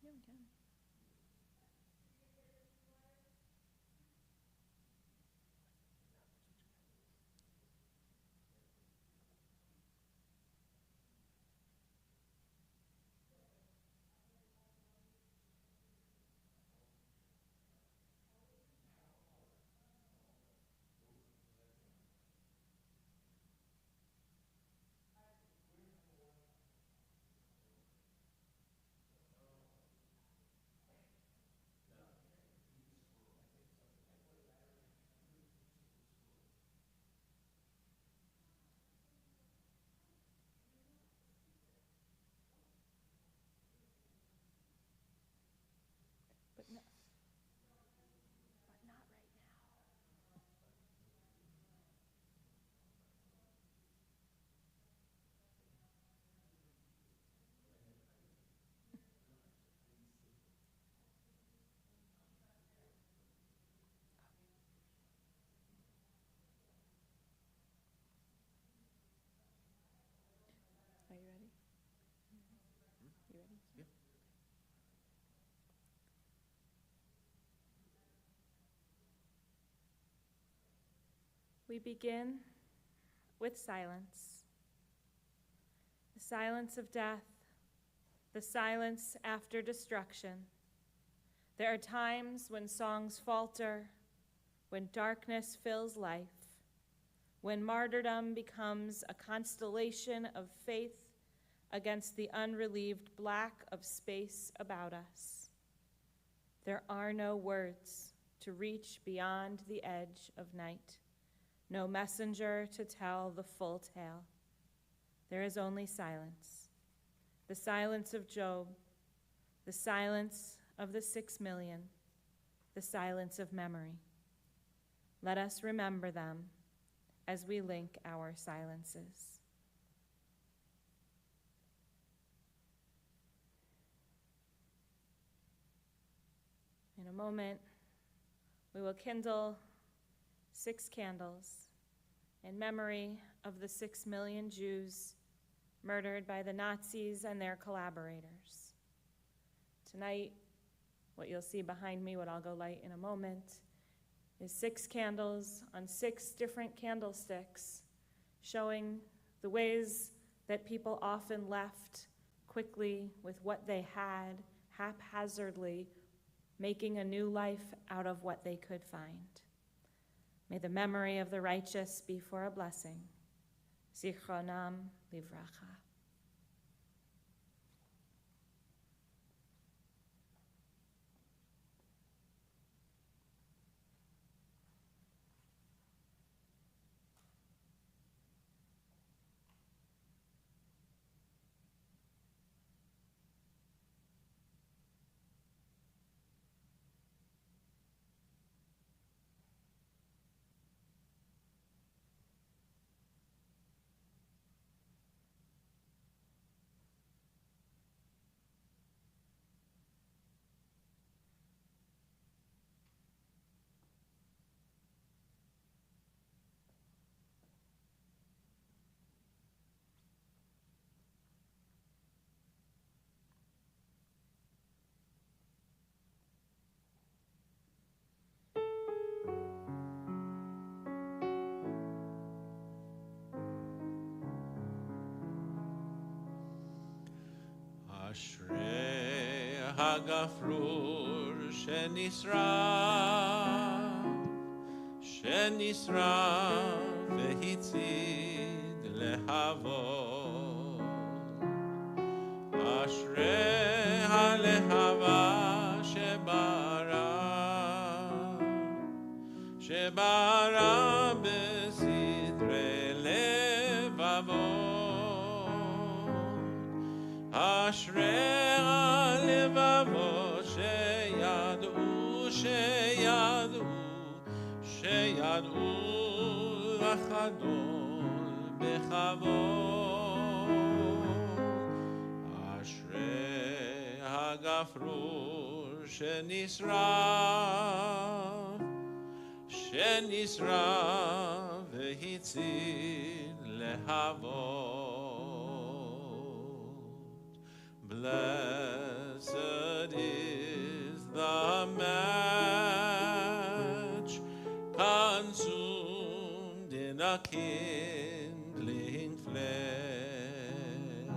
Yeah, we can. But no, but not right now. Are you ready? You ready? Yeah. We begin with silence. The silence of death, the silence after destruction. There are times when songs falter, when darkness fills life, when martyrdom becomes a constellation of faith against the unrelieved black of space about us. There are no words to reach beyond the edge of night, no messenger to tell the full tale. There is only silence, the silence of Job, the silence of the 6 million, the silence of memory. Let us remember them as we link our silences. In a moment, we will kindle 6 candles in memory of the 6 million Jews murdered by the Nazis and their collaborators. Tonight, what you'll see behind me, what I'll go light in a moment, is 6 candles on 6 different candlesticks, showing the ways that people often left quickly with what they had, haphazardly, making a new life out of what they could find. May the memory of the righteous be for a blessing. Zichronam livracha. אשרי הגפרור שנשרף והציד להבות. אשרי הלהבה שברא בסתרי לבבות. אשרי הלבבות שידעו לחדול בכבוד. אשרי הגפרור שנשרף והציל להבות. Bless Blessed is the match consumed in a kindling flame.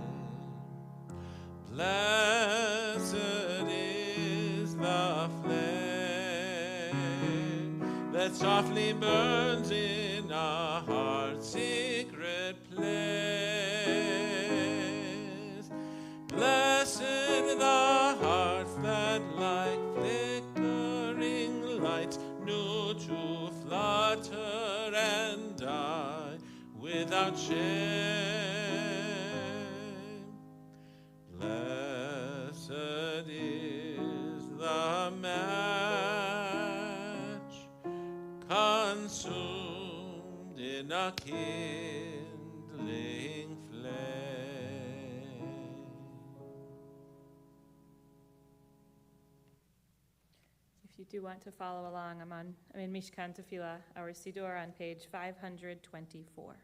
Blessed is the flame that softly burns in a heart's secret place. Blessed the hearts that like flickering lights knew to flutter and die without shame. Blessed is the match consumed in a kindling flame. If you do want to follow along, I'm in Mishkan Tefillah, our Siddur, on page 524.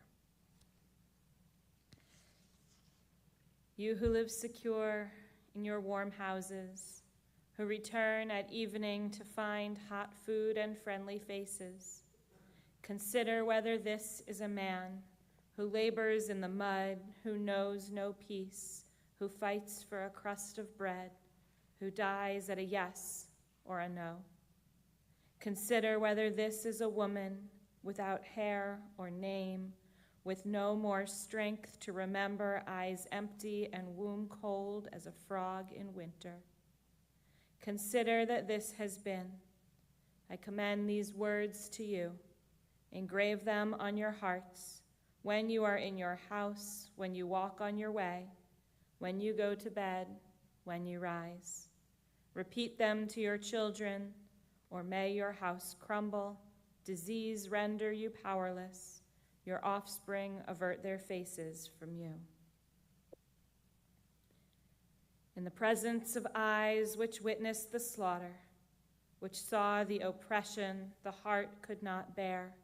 You who live secure in your warm houses, who return at evening to find hot food and friendly faces, consider whether this is a man who labors in the mud, who knows no peace, who fights for a crust of bread, who dies at a yes or a no. Consider whether this is a woman without hair or name, with no more strength to remember, eyes empty and womb cold as a frog in winter. Consider that this has been. I commend these words to you. Engrave them on your hearts when you are in your house, when you walk on your way, when you go to bed, when you rise. Repeat them to your children, or may your house crumble, disease render you powerless, your offspring avert their faces from you. In the presence of eyes which witnessed the slaughter, which saw the oppression the heart could not bear,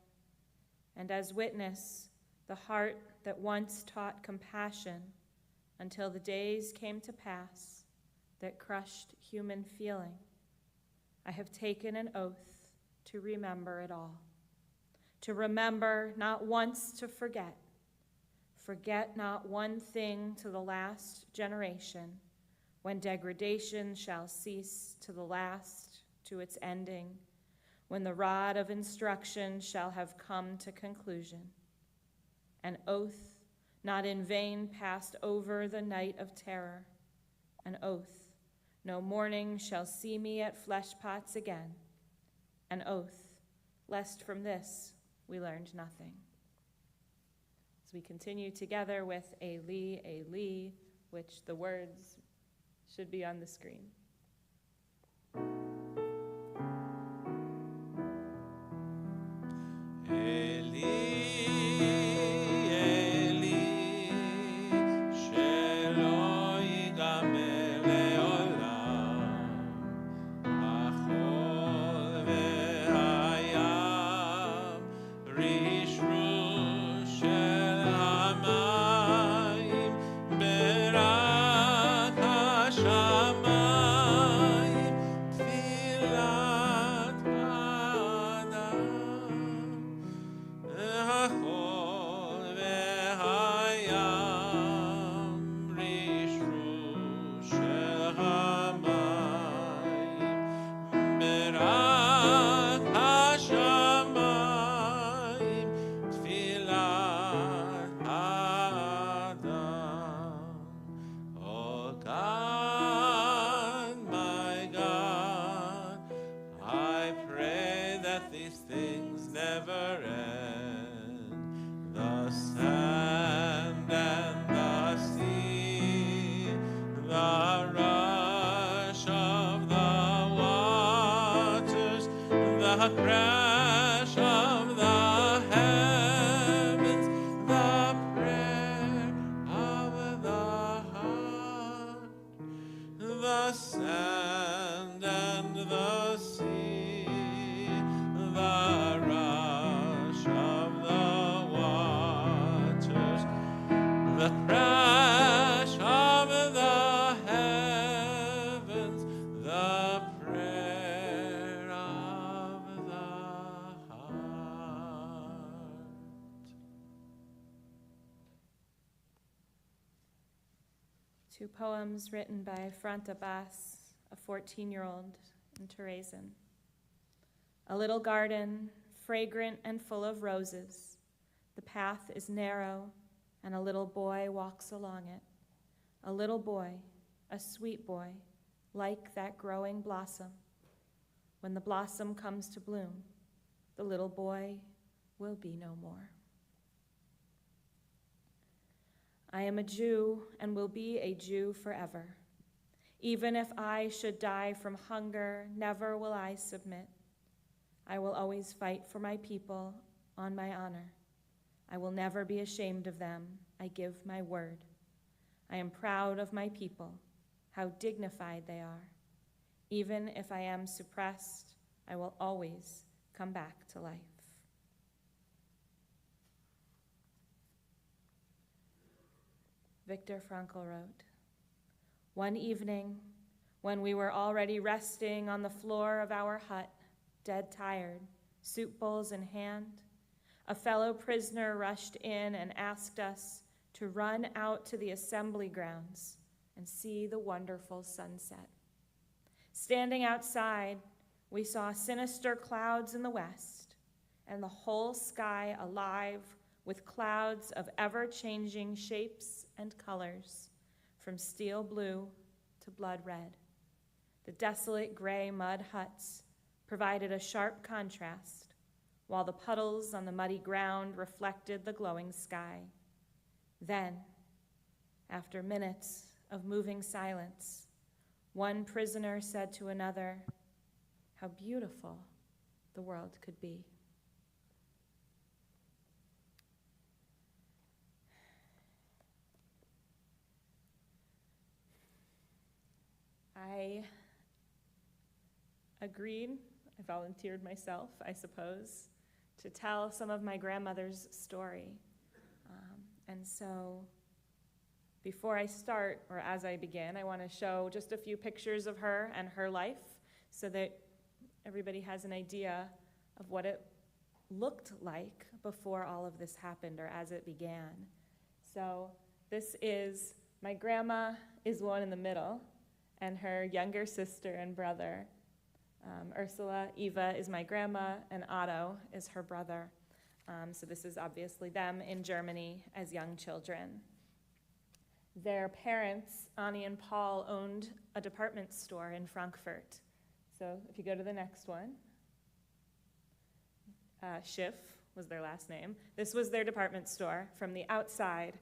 and as witness, the heart that once taught compassion until the days came to pass that crushed human feeling, I have taken an oath to remember it all. To remember, not once to forget. Forget not one thing to the last generation, when degradation shall cease to the last, to its ending, when the rod of instruction shall have come to conclusion. An oath not in vain passed over the night of terror. An oath, no morning shall see me at flesh pots again. An oath, lest from this we learned nothing. As we continue together with Eli, Eli, which the words should be on the screen. The crash of the heavens, the prayer of the heart, the sand and the sea, the rush of the waters, the crash of the heavens, Two poems written by Frant Abbas, a 14-year-old in Terezin. A little garden, fragrant and full of roses. The path is narrow, and a little boy walks along it. A little boy, a sweet boy, like that growing blossom. When the blossom comes to bloom, the little boy will be no more. I am a Jew and will be a Jew forever. Even if I should die from hunger, never will I submit. I will always fight for my people on my honor. I will never be ashamed of them. I give my word. I am proud of my people, how dignified they are. Even if I am suppressed, I will always come back to life. Viktor Frankl wrote, one evening, when we were already resting on the floor of our hut, dead tired, soup bowls in hand, a fellow prisoner rushed in and asked us to run out to the assembly grounds and see the wonderful sunset. Standing outside, we saw sinister clouds in the west and the whole sky alive with clouds of ever-changing shapes and colors, from steel blue to blood red. The desolate gray mud huts provided a sharp contrast, while the puddles on the muddy ground reflected the glowing sky. Then, after minutes of moving silence, one prisoner said to another, how beautiful the world could be. I agreed, I volunteered myself, I suppose, to tell some of my grandmother's story. And so before I start, or as I begin, I want to show just a few pictures of her and her life so that everybody has an idea of what it looked like before all of this happened, or as it began. So this is, my grandma is one in the middle, and her younger sister and brother. Ursula, Eva is my grandma, and Otto is her brother. So this is obviously them in Germany as young children. Their parents, Annie and Paul, owned a department store in Frankfurt. So if you go to the next one, Schiff was their last name. This was their department store from the outside.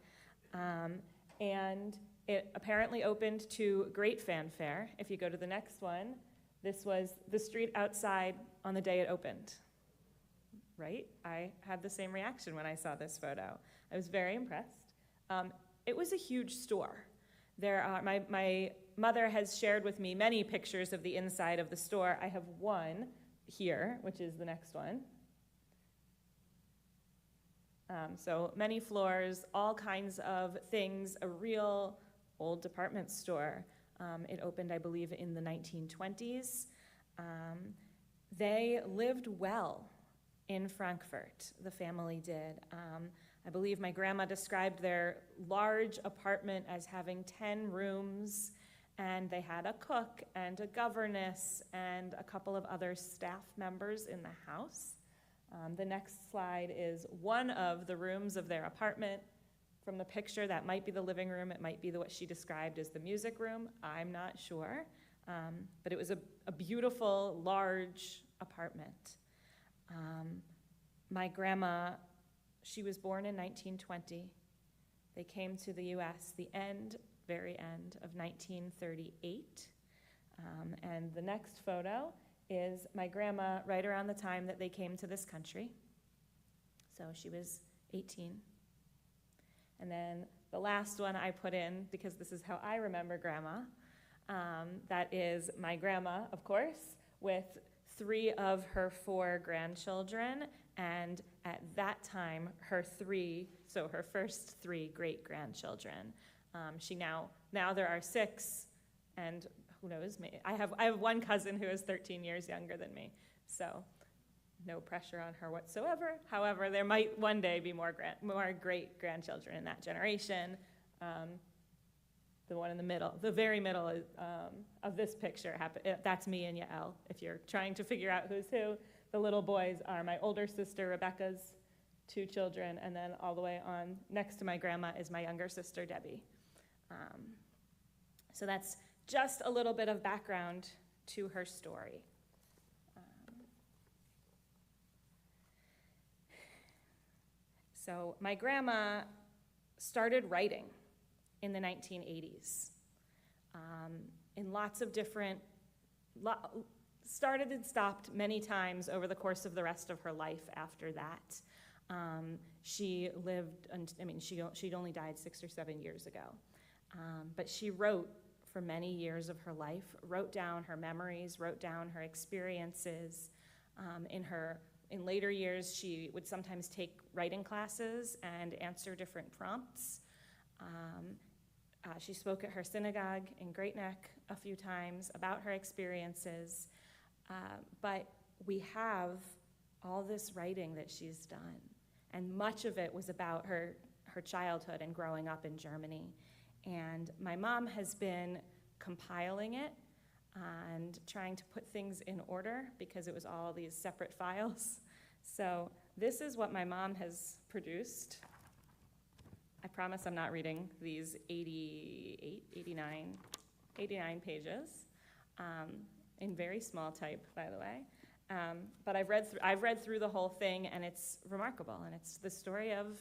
And it apparently opened to great fanfare. If you go to the next one, this was the street outside on the day it opened, right? I had the same reaction when I saw this photo. I was very impressed. It was a huge store. My mother has shared with me many pictures of the inside of the store. I have one here, which is the next one. So many floors, all kinds of things, a real old department store. It opened, I believe, in the 1920s. They lived well in Frankfurt, the family did. I believe my grandma described their large apartment as having 10 rooms, and they had a cook and a governess and a couple of other staff members in the house. The next slide is one of the rooms of their apartment. From the picture, that might be the living room. It might be what she described as the music room. I'm not sure. But it was a beautiful, large apartment. My grandma, she was born in 1920. They came to the U.S. the very end of 1938. And the next photo is my grandma right around the time that they came to this country. So she was 18. And then the last one I put in, because this is how I remember grandma, that is my grandma, of course, with 3 of her 4 grandchildren, and at that time, her first 3 great-grandchildren. Now there are 6, and who knows, I have one cousin who is 13 years younger than me, so no pressure on her whatsoever. However, there might one day be more great-grandchildren in that generation. the one in the middle, the very middle of this picture, that's me and Yael. If you're trying to figure out who's who, the little boys are my older sister Rebecca's 2 children, and then all the way on next to my grandma is my younger sister Debbie. So that's just a little bit of background to her story. So my grandma started writing in the 1980s in lots of different, started and stopped many times over the course of the rest of her life after that. She lived, she'd only died 6 or 7 years ago. But she wrote for many years of her life, wrote down her memories, wrote down her experiences. In later years, she would sometimes take writing classes and answer different prompts. She spoke at her synagogue in Great Neck a few times about her experiences. But we have all this writing that she's done. And much of it was about her childhood and growing up in Germany. And my mom has been compiling it and trying to put things in order because it was all these separate files. So this is what my mom has produced. I promise I'm not reading these 89 pages in very small type, by the way. But I've read through the whole thing, and it's remarkable. And it's the story of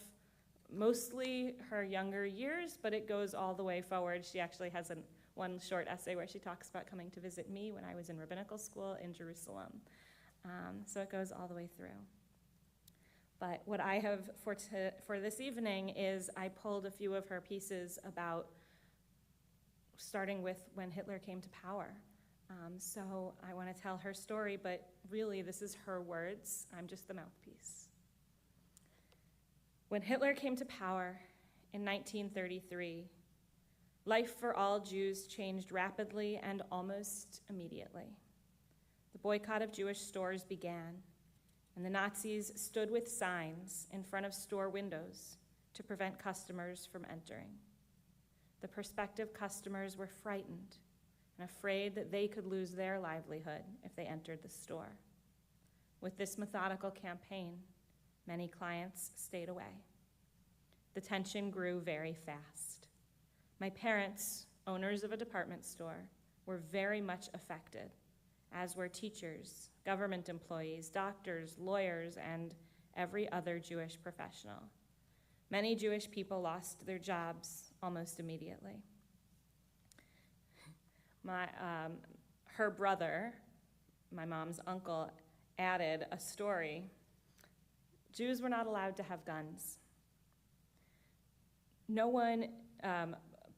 mostly her younger years, but it goes all the way forward. She actually has one short essay where she talks about coming to visit me when I was in rabbinical school in Jerusalem. So it goes all the way through. But what I have for this evening is I pulled a few of her pieces about starting with when Hitler came to power. So I want to tell her story, but really this is her words. I'm just the mouthpiece. When Hitler came to power in 1933, life for all Jews changed rapidly and almost immediately. The boycott of Jewish stores began, and the Nazis stood with signs in front of store windows to prevent customers from entering. The prospective customers were frightened and afraid that they could lose their livelihood if they entered the store. With this methodical campaign, many clients stayed away. The tension grew very fast. My parents, owners of a department store, were very much affected, as were teachers, government employees, doctors, lawyers, and every other Jewish professional. Many Jewish people lost their jobs almost immediately. Her brother, my mom's uncle, added a story. Jews were not allowed to have guns. No one,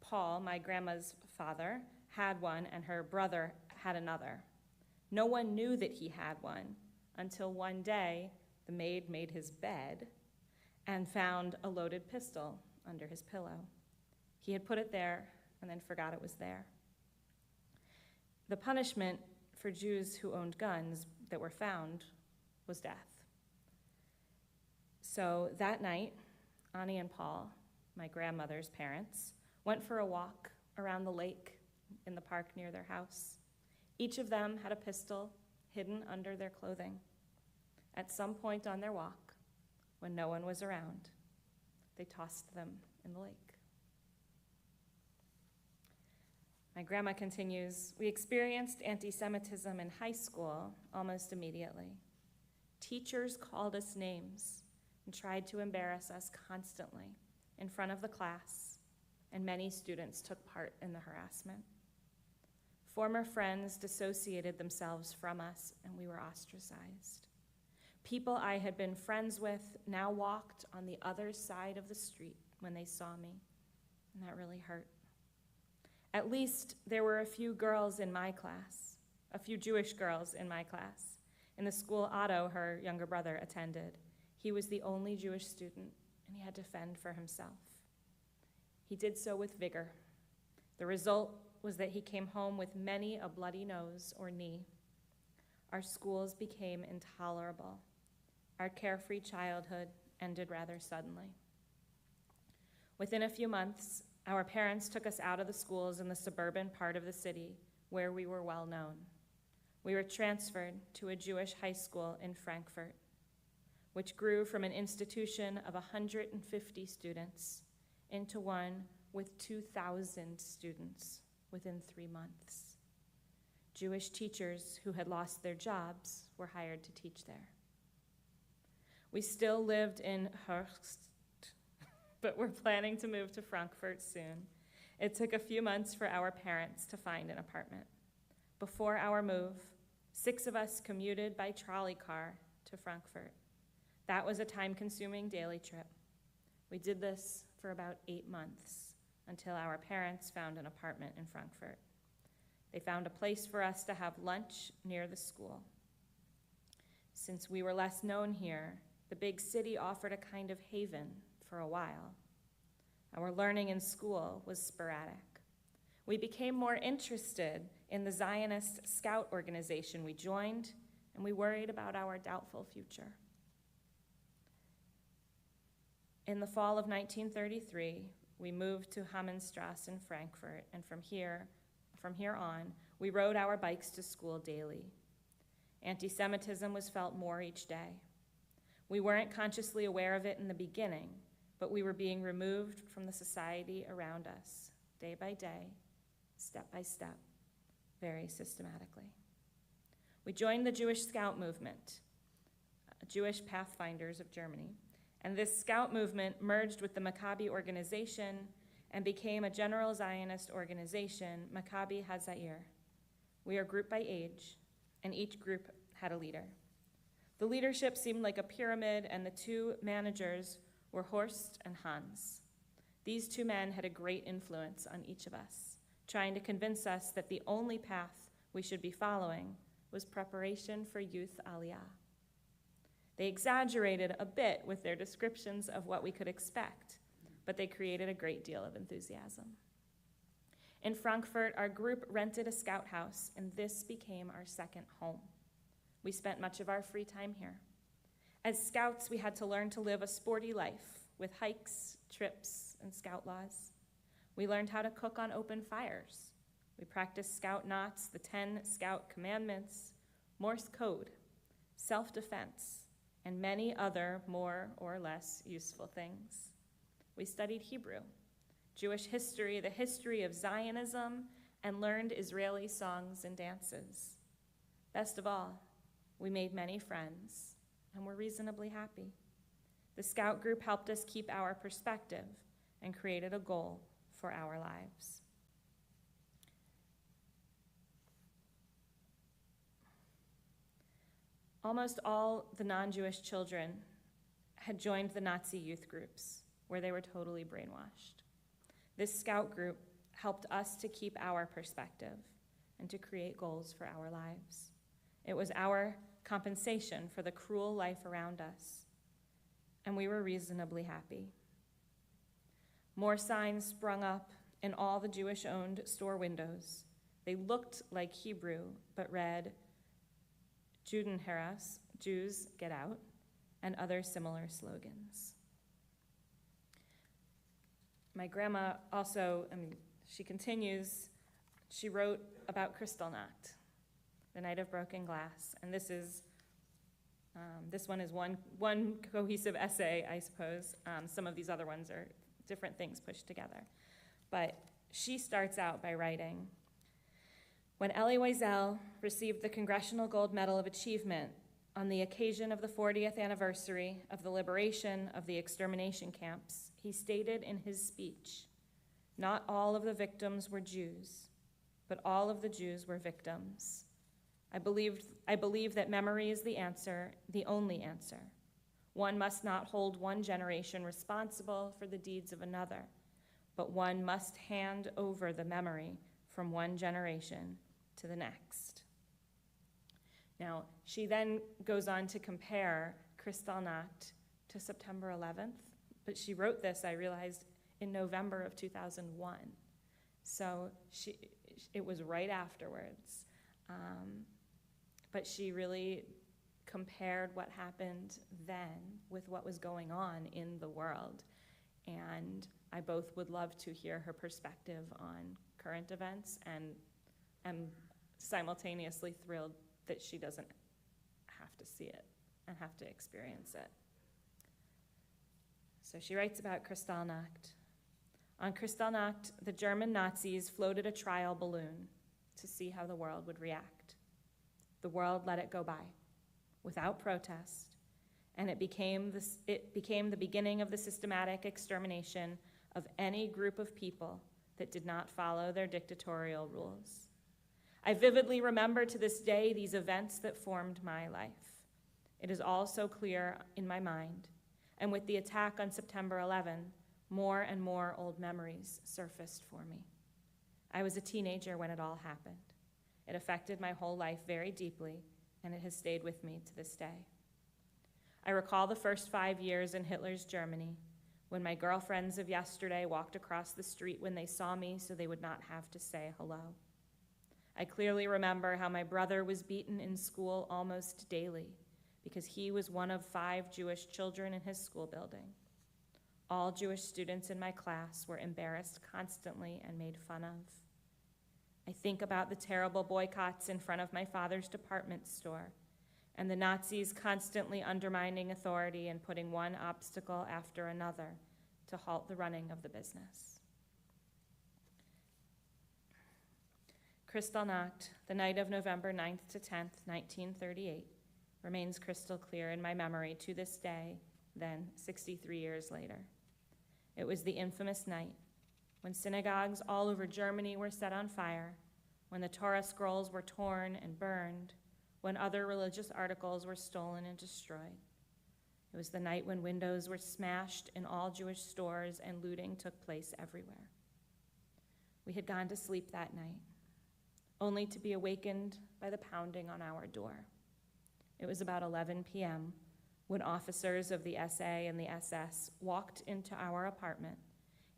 Paul, my grandma's father, had one, and her brother had another. No one knew that he had one until one day the maid made his bed and found a loaded pistol under his pillow. He had put it there and then forgot it was there. The punishment for Jews who owned guns that were found was death. So that night, Ani and Paul, my grandmother's parents, went for a walk around the lake in the park near their house. Each of them had a pistol hidden under their clothing. At some point on their walk, when no one was around, they tossed them in the lake. My grandma continues, we experienced anti-Semitism in high school almost immediately. Teachers called us names and tried to embarrass us constantly in front of the class, and many students took part in the harassment. Former friends dissociated themselves from us, and we were ostracized. People I had been friends with now walked on the other side of the street when they saw me, and that really hurt. At least there were a few girls in my class, a few Jewish girls in my class. In the school Otto, her younger brother, attended. He was the only Jewish student, and he had to fend for himself. He did so with vigor. The result was that he came home with many a bloody nose or knee. Our schools became intolerable. Our carefree childhood ended rather suddenly. Within a few months, our parents took us out of the schools in the suburban part of the city where we were well known. We were transferred to a Jewish high school in Frankfurt, which grew from an institution of 150 students into one with 2,000 students within 3 months. Jewish teachers who had lost their jobs were hired to teach there. We still lived in Höchst, but we're planning to move to Frankfurt soon. It took a few months for our parents to find an apartment. Before our move, 6 of us commuted by trolley car to Frankfurt. That was a time-consuming daily trip. We did this for about 8 months until our parents found an apartment in Frankfurt. They found a place for us to have lunch near the school. Since we were less known here, the big city offered a kind of haven for a while. Our learning in school was sporadic. We became more interested in the Zionist scout organization we joined, and we worried about our doubtful future. In the fall of 1933, we moved to Hammannstrasse in Frankfurt, and from here on, we rode our bikes to school daily. Anti-Semitism was felt more each day. We weren't consciously aware of it in the beginning, but we were being removed from the society around us, day by day, step by step, very systematically. We joined the Jewish Scout movement, Jewish Pathfinders of Germany, and this scout movement merged with the Maccabi organization and became a general Zionist organization, Maccabi HaZair. We are grouped by age, and each group had a leader. The leadership seemed like a pyramid, and the 2 managers were Horst and Hans. These 2 men had a great influence on each of us, trying to convince us that the only path we should be following was preparation for youth aliyah. They exaggerated a bit with their descriptions of what we could expect, but they created a great deal of enthusiasm. In Frankfurt, our group rented a scout house, and this became our second home. We spent much of our free time here. As scouts, we had to learn to live a sporty life with hikes, trips, and scout laws. We learned how to cook on open fires. We practiced scout knots, the 10 scout commandments, Morse code, self-defense, and many other more or less useful things. We studied Hebrew, Jewish history, the history of Zionism, and learned Israeli songs and dances. Best of all, we made many friends and were reasonably happy. The scout group helped us keep our perspective and created a goal for our lives. Almost all the non-Jewish children had joined the Nazi youth groups, where they were totally brainwashed. This scout group helped us to keep our perspective and to create goals for our lives. It was our compensation for the cruel life around us, and we were reasonably happy. More signs sprung up in all the Jewish-owned store windows. They looked like Hebrew, but read, Juden heraus, Jews get out, and other similar slogans. My grandma also, she continues, she wrote about Kristallnacht, the night of broken glass, and this one is one cohesive essay, I suppose. Some of these other ones are different things pushed together. But she starts out by writing, when Elie Wiesel received the Congressional Gold Medal of Achievement on the occasion of the 40th anniversary of the liberation of the extermination camps, he stated in his speech, not all of the victims were Jews, but all of the Jews were victims. I believe that memory is the answer, the only answer. One must not hold one generation responsible for the deeds of another, but one must hand over the memory from one generation to the next. Now, she then goes on to compare Kristallnacht to September 11th, but she wrote this, I realized, in November of 2001. So it was right afterwards. But she really compared what happened then with what was going on in the world. And I both would love to hear her perspective on current events and am simultaneously thrilled that she doesn't have to see it and have to experience it. So she writes about Kristallnacht. On Kristallnacht, the German Nazis floated a trial balloon to see how the world would react. The world let it go by, without protest, and it became the beginning of the systematic extermination of any group of people that did not follow their dictatorial rules. I vividly remember to this day these events that formed my life. It is all so clear in my mind, and with the attack on September 11, more and more old memories surfaced for me. I was a teenager when it all happened. It affected my whole life very deeply, and it has stayed with me to this day. I recall the first 5 years in Hitler's Germany, when my girlfriends of yesterday walked across the street when they saw me so they would not have to say hello. I clearly remember how my brother was beaten in school almost daily because he was one of 5 Jewish children in his school building. All Jewish students in my class were embarrassed constantly and made fun of. I think about the terrible boycotts in front of my father's department store and the Nazis constantly undermining authority and putting one obstacle after another to halt the running of the business. Kristallnacht, the night of November 9th to 10th, 1938, remains crystal clear in my memory to this day, then 63 years later. It was the infamous night when synagogues all over Germany were set on fire, when the Torah scrolls were torn and burned, when other religious articles were stolen and destroyed. It was the night when windows were smashed in all Jewish stores and looting took place everywhere. We had gone to sleep that night, only to be awakened by the pounding on our door. It was about 11 p.m. when officers of the SA and the SS walked into our apartment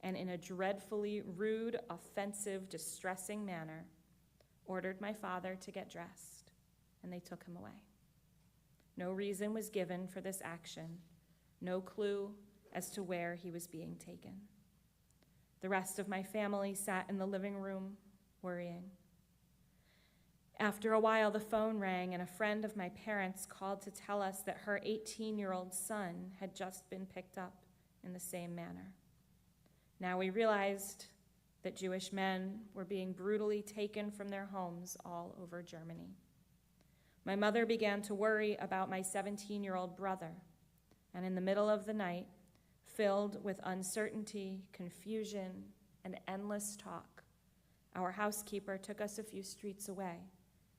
and in a dreadfully rude, offensive, distressing manner ordered my father to get dressed, and they took him away. No reason was given for this action, no clue as to where he was being taken. The rest of my family sat in the living room, worrying. After a while, the phone rang, and a friend of my parents called to tell us that her 18-year-old son had just been picked up in the same manner. Now we realized that Jewish men were being brutally taken from their homes all over Germany. My mother began to worry about my 17-year-old brother, and in the middle of the night, filled with uncertainty, confusion, and endless talk, our housekeeper took us a few streets away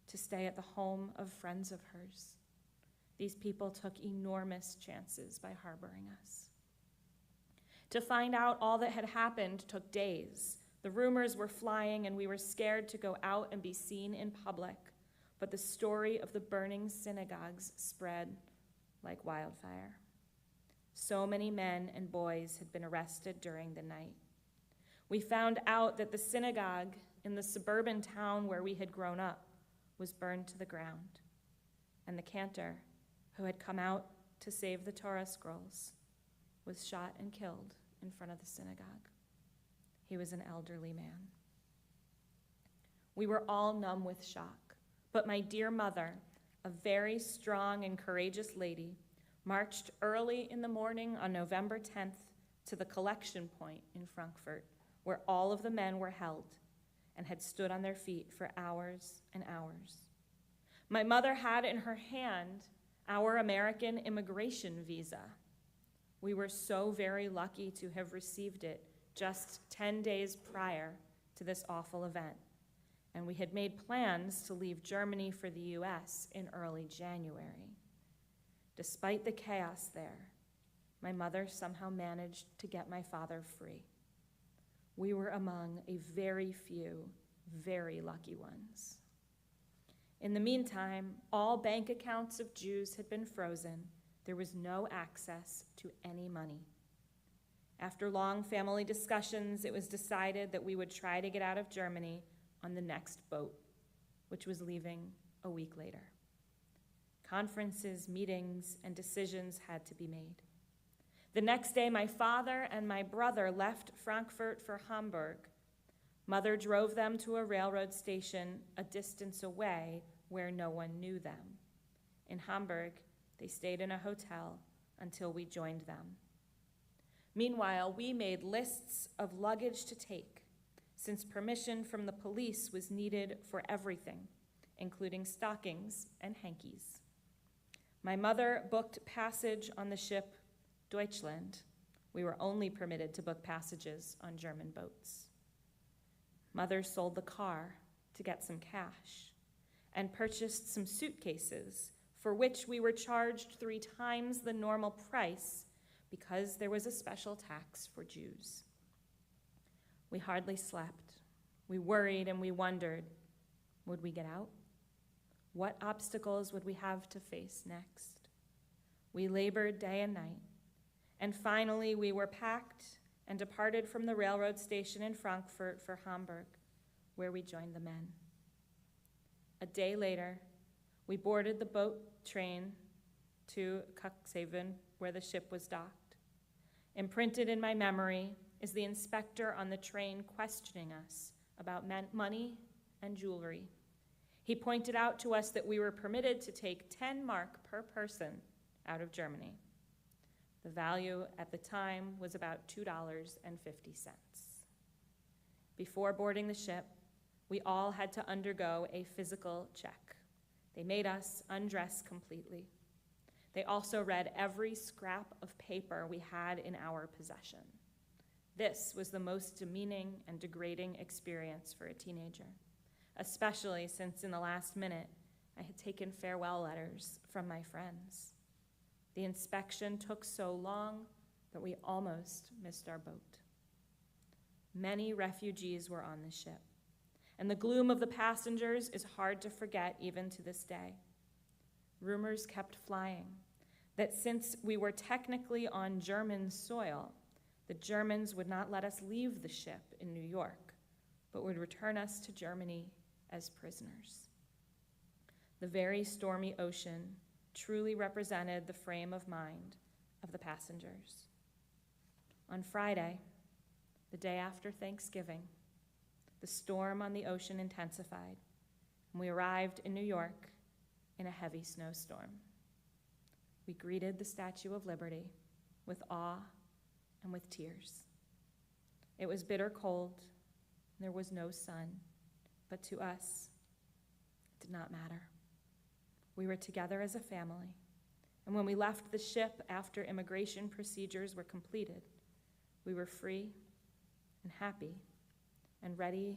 to stay at the home of friends of hers. These people took enormous chances by harboring us. To find out all that had happened took days. The rumors were flying, and we were scared to go out and be seen in public, but the story of the burning synagogues spread like wildfire. So many men and boys had been arrested during the night. We found out that the synagogue in the suburban town where we had grown up was burned to the ground, and the cantor, who had come out to save the Torah scrolls, was shot and killed in front of the synagogue. He was an elderly man. We were all numb with shock, but my dear mother, a very strong and courageous lady, marched early in the morning on November 10th to the collection point in Frankfurt, where all of the men were held and had stood on their feet for hours and hours. My mother had in her hand our American immigration visa. We were so very lucky to have received it just 10 days prior to this awful event, and we had made plans to leave Germany for the US in early January. Despite the chaos there, my mother somehow managed to get my father free. We were among a very few, very lucky ones. In the meantime, all bank accounts of Jews had been frozen. There was no access to any money. After long family discussions, it was decided that we would try to get out of Germany on the next boat, which was leaving a week later. Conferences, meetings, and decisions had to be made. The next day, my father and my brother left Frankfurt for Hamburg. Mother drove them to a railroad station a distance away where no one knew them. In Hamburg, they stayed in a hotel until we joined them. Meanwhile, we made lists of luggage to take, since permission from the police was needed for everything, including stockings and hankies. My mother booked passage on the ship Deutschland. We were only permitted to book passages on German boats. Mother sold the car to get some cash and purchased some suitcases for which we were charged 3 times the normal price because there was a special tax for Jews. We hardly slept. We worried and we wondered, would we get out? What obstacles would we have to face next? We labored day and night, and finally we were packed and departed from the railroad station in Frankfurt for Hamburg, where we joined the men. A day later, we boarded the boat train to Cuxhaven, where the ship was docked. Imprinted in my memory is the inspector on the train questioning us about money and jewelry. He pointed out to us that we were permitted to take 10 mark per person out of Germany. The value at the time was about $2.50. Before boarding the ship, we all had to undergo a physical check. They made us undress completely. They also read every scrap of paper we had in our possession. This was the most demeaning and degrading experience for a teenager, especially since in the last minute I had taken farewell letters from my friends. The inspection took so long that we almost missed our boat. Many refugees were on the ship, and the gloom of the passengers is hard to forget even to this day. Rumors kept flying that since we were technically on German soil, the Germans would not let us leave the ship in New York, but would return us to Germany as prisoners. The very stormy ocean truly represented the frame of mind of the passengers. On Friday, the day after Thanksgiving, the storm on the ocean intensified, and we arrived in New York in a heavy snowstorm. We greeted the Statue of Liberty with awe and with tears. It was bitter cold, and there was no sun, but to us, it did not matter. We were together as a family, and when we left the ship after immigration procedures were completed, we were free and happy and ready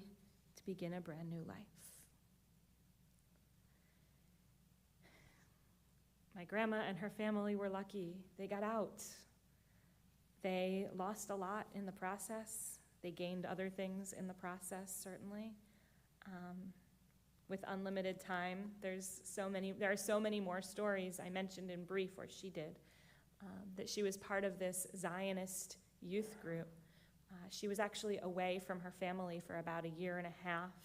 to begin a brand new life. My grandma and her family were lucky. They got out. They lost a lot in the process. They gained other things in the process, certainly. With unlimited time, there are so many more stories. I mentioned in brief, or she did, that she was part of this Zionist youth group. She was actually away from her family for about a year and a half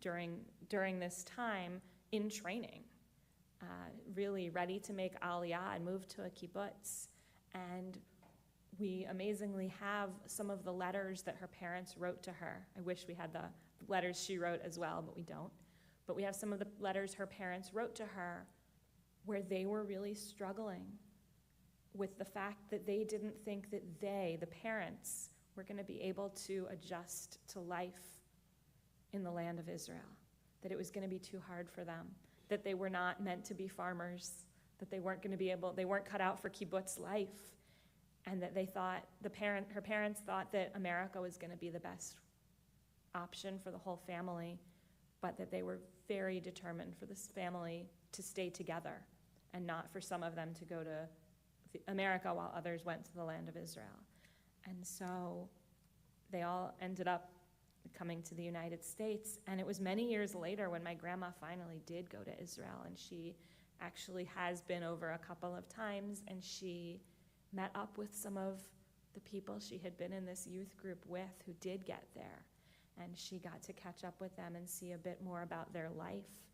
during this time in training, really ready to make Aliyah and move to a kibbutz. And we amazingly have some of the letters that her parents wrote to her. I wish we had the letters she wrote as well, but we don't. But we have some of the letters her parents wrote to her where they were really struggling with the fact that they didn't think that they, the parents, were going to be able to adjust to life in the land of Israel, that it was going to be too hard for them, that they were not meant to be farmers, that they weren't cut out for kibbutz life, and that they thought, her parents thought that America was going to be the best option for the whole family, but that they were very determined for this family to stay together and not for some of them to go to America while others went to the land of Israel. And so they all ended up coming to the United States, and it was many years later when my grandma finally did go to Israel, and she actually has been over a couple of times, and she met up with some of the people she had been in this youth group with who did get there, and she got to catch up with them and see a bit more about their life.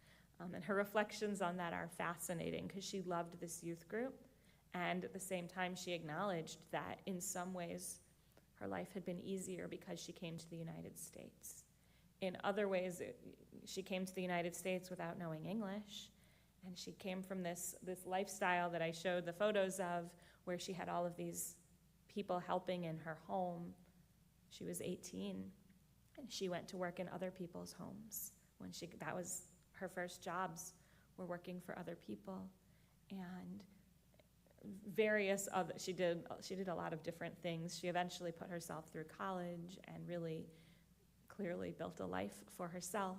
And her reflections on that are fascinating because she loved this youth group, And at the same time, she acknowledged that in some ways her life had been easier because she came to the United States. In other ways, she came to the United States without knowing English, and she came from this lifestyle that I showed the photos of, where she had all of these people helping in her home. She was 18, and she went to work in other people's homes. That was her first jobs, were working for other people, and various other. She did a lot of different things. She eventually put herself through college and really clearly built a life for herself.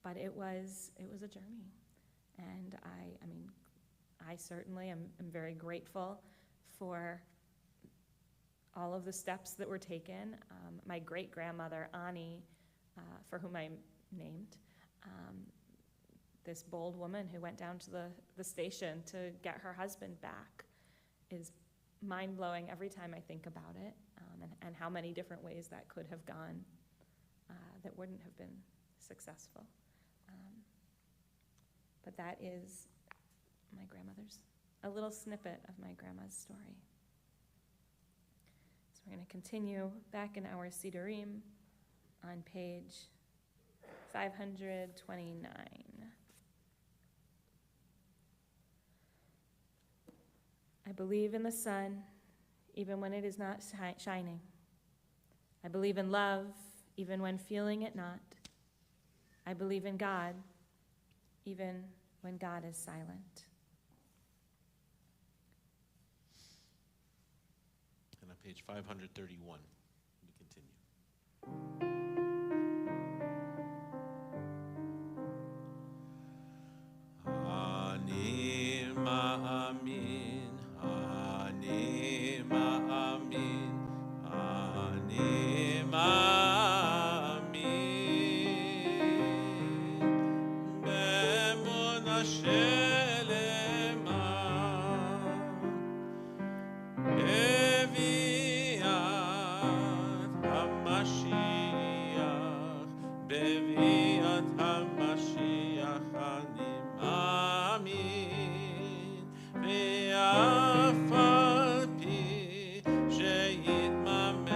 But it was a journey, and I certainly am very grateful for all of the steps that were taken. My great-grandmother, Ani, for whom I named, this bold woman who went down to the station to get her husband back, is mind-blowing every time I think about it, and how many different ways that could have gone that wouldn't have been successful. But that is my grandmother's, a little snippet of my grandma's story. So we're going to continue back in our Sidurim on page 529. I believe in the sun, even when it is not shining. I believe in love, even when feeling it not. I believe in God, even when God is silent. And on page 531, we continue. Ani ma'amin, ani ma'amin, ani ma'amin, be'emunah shelema, beviat HaMashiach, beviat HaMashiach ani מאמין, ואף על פי שיתממח,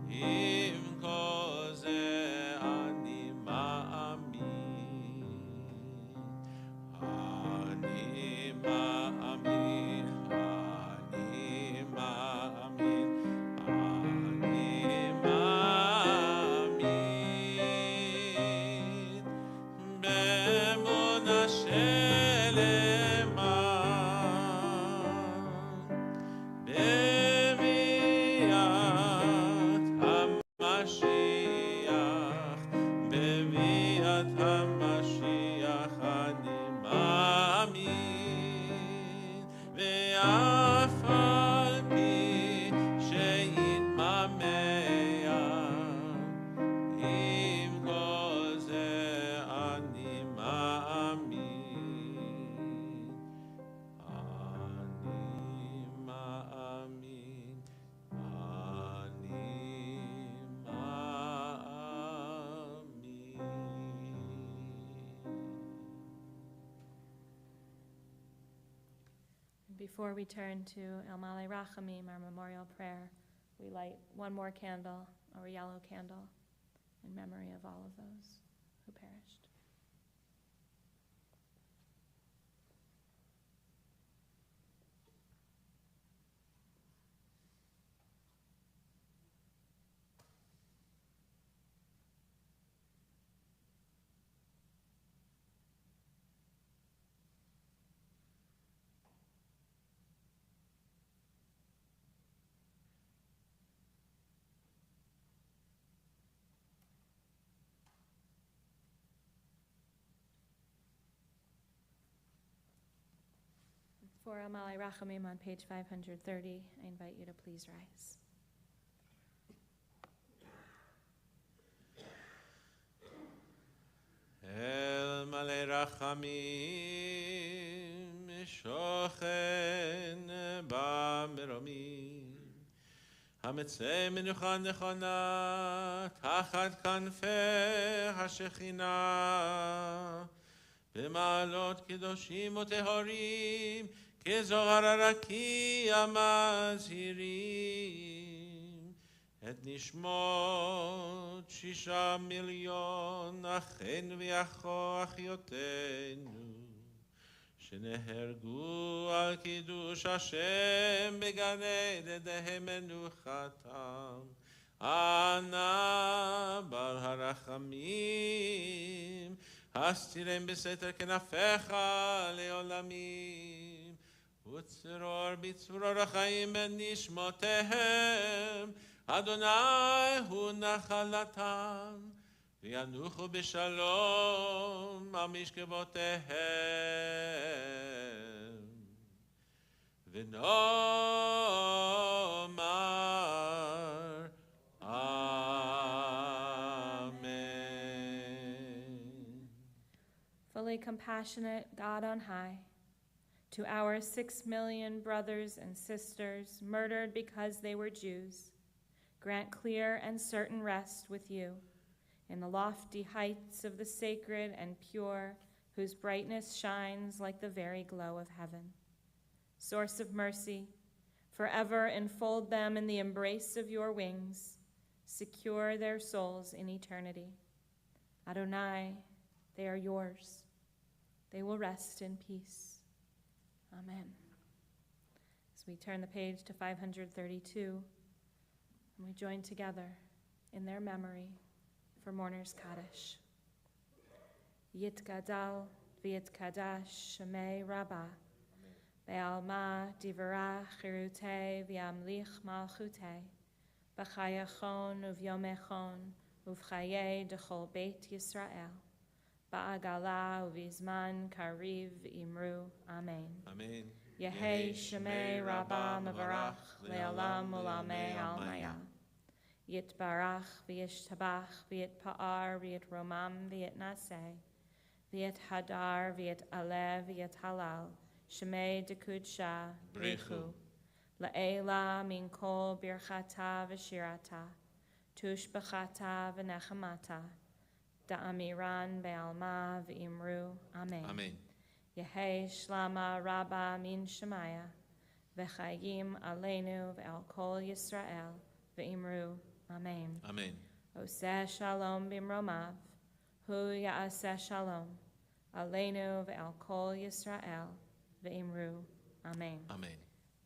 עם כל זה אני מאמין. אני מאמין, אני מאמין, אני מאמין. באמונה שלמה, בביאת המשיח, בביאת המשיח אני מאמין, ואף על פי שיתממח, עם כל זה אני מאמין, אני מאמין, אני מאמין. Before we turn to El Malei Rachamim, our memorial prayer, we light one more candle, or a yellow candle, in memory of all of those who perished. For El Malei Rachamim on page 530, I invite you to please rise. El Malei Rachamim, שוכן במרומים, המצא מנוחה נכונה תחת כנפי השכינה, במעלות קדושים וטהורים, כזוהר הרקיע מזהירים. את נשמות 6,000,000 אחינו ואחיותינו, שנהרגו על קידוש השם בגן עדן מנוחתם. אנא בר הרחמים, הסתירם בסתר כנפיך לעולמים, וצרור בצרור החיים בנשמותיהם, אדוני הוא נחלתם, וינוחו בשלום על משכבותיהם. ונאמר Amen. Fully compassionate God on high, to our 6,000,000 brothers and sisters murdered because they were Jews, grant clear and certain rest with you in the lofty heights of the sacred and pure, whose brightness shines like the very glow of heaven. Source of mercy, forever enfold them in the embrace of your wings, secure their souls in eternity. Adonai, they are yours. They will rest in peace. Amen. As we turn the page to 532, and we join together in their memory for Mourner's Kaddish. Yitgadal v'yitkadash shemei Rabbah, Be'alma divara chirute v'yamlich malchute, b'chayachon uv'yomechon uv'chaye dechol beit Yisrael, ba'agala uv'izman kariv imru. Amen. Amen. Yehei shemei Rabbah mevarach le'olam u'lamei almaya. Yitbarach v'yishtabach v'yitpa'ar v'yitromam v'yitnaseh, v'yithadar v'yit'aleh v'yithalal, Shemei Dekudsha Brichu, La'ela min kol birchata v'shirata, tushbachata v'nechamata, da'amiran be'alma v'imru. Amen. Amen. Yehei shlama rabba min shemaya, v'chayim aleinu v'al kol Yisrael, v'imru. Amen. Amen. Oseh shalom bimromav, hu ya'aseh shalom, aleinu v'al kol Yisrael, Ve'imru. Amen. Amen.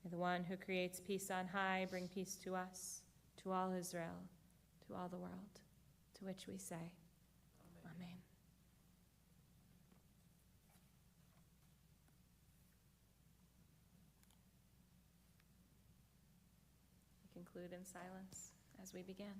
May the one who creates peace on high bring peace to us, to all Israel, to all the world, to which we say, Amen. We conclude in silence as we begin.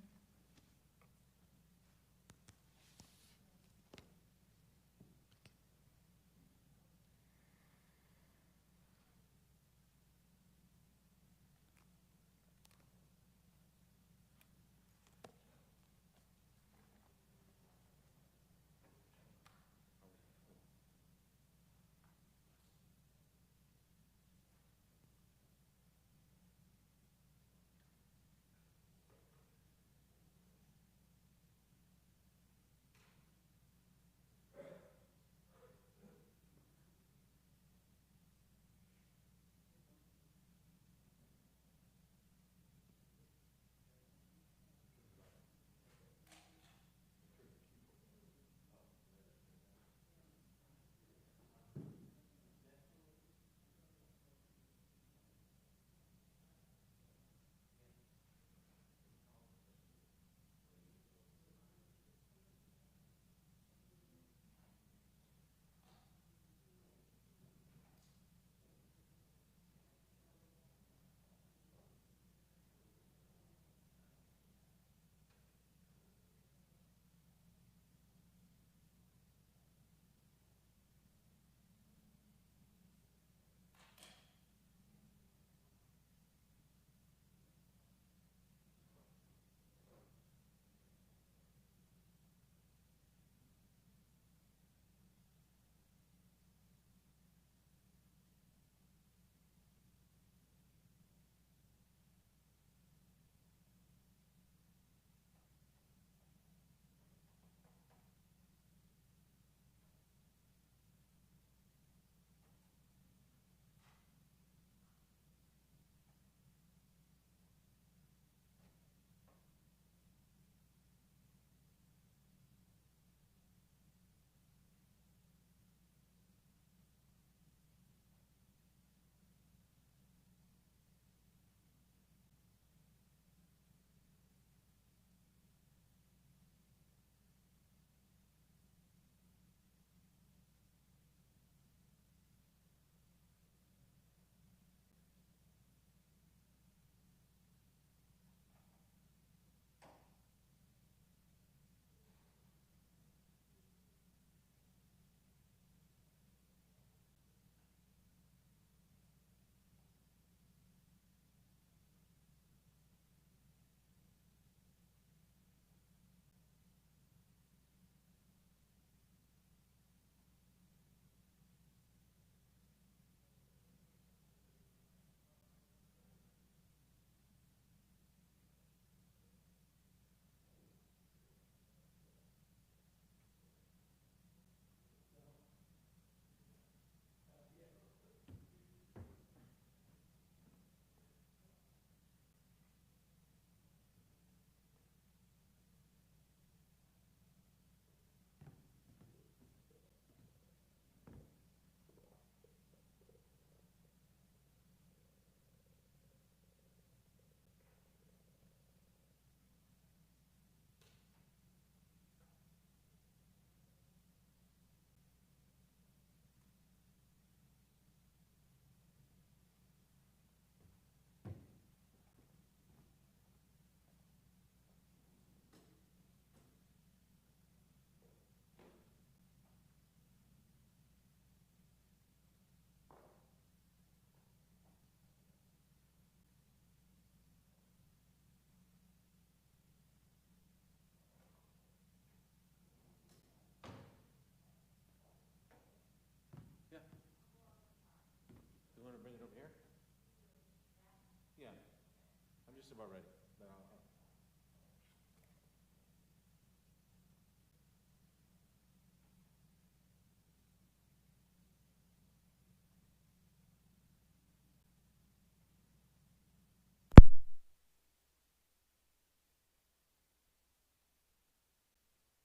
about ready. Then I'll